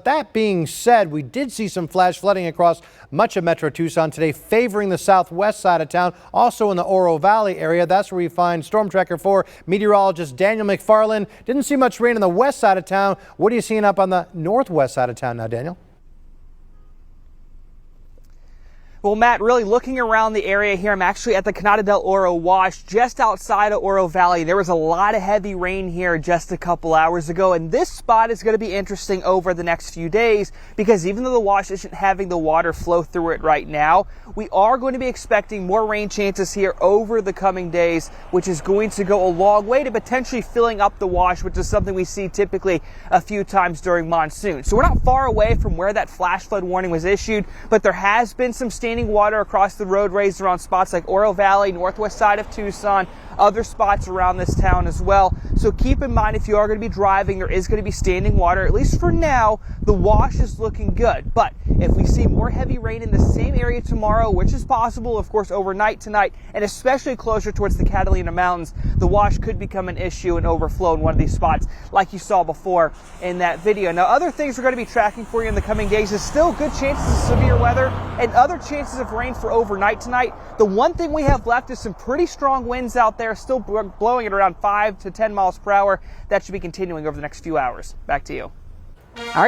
that being said, we did see some flash flooding across much of Metro Tucson today, favoring the southwest side of town, also in the Oro Valley area. That's where we find Storm Tracker 4 meteorologist Daniel McFarland. Didn't see much rain on the west side of town. What are you seeing up on the northwest side of town now, Daniel? Well, Matt, really looking around the area here, I'm actually at the Canada del Oro Wash, just outside of Oro Valley. There was a lot of heavy rain here just a couple hours ago, and this spot is going to be interesting over the next few days because even though the wash isn't having the water flow through it right now, we are going to be expecting more rain chances here over the coming days, which is going to go a long way to potentially filling up the wash, which is something we see typically a few times during monsoon. So we're not far away from where that flash flood warning was issued, but there has been some standing water across the roadways around spots like Oro Valley, northwest side of Tucson, other spots around this town as well. So keep in mind, if you are going to be driving, there is going to be standing water. At least for now, the wash is looking good. But if we see more heavy rain in the same area tomorrow, which is possible, of course, overnight tonight, and especially closer towards the Catalina Mountains, the wash could become an issue and overflow in one of these spots like you saw before in that video. Now, other things we're going to be tracking for you in the coming days is still good chances of severe weather and other chances of rain for overnight tonight. The one thing we have left is some pretty strong winds out there, still blowing at around 5 to 10 miles per hour. That should be continuing over the next few hours. Back to you. All right.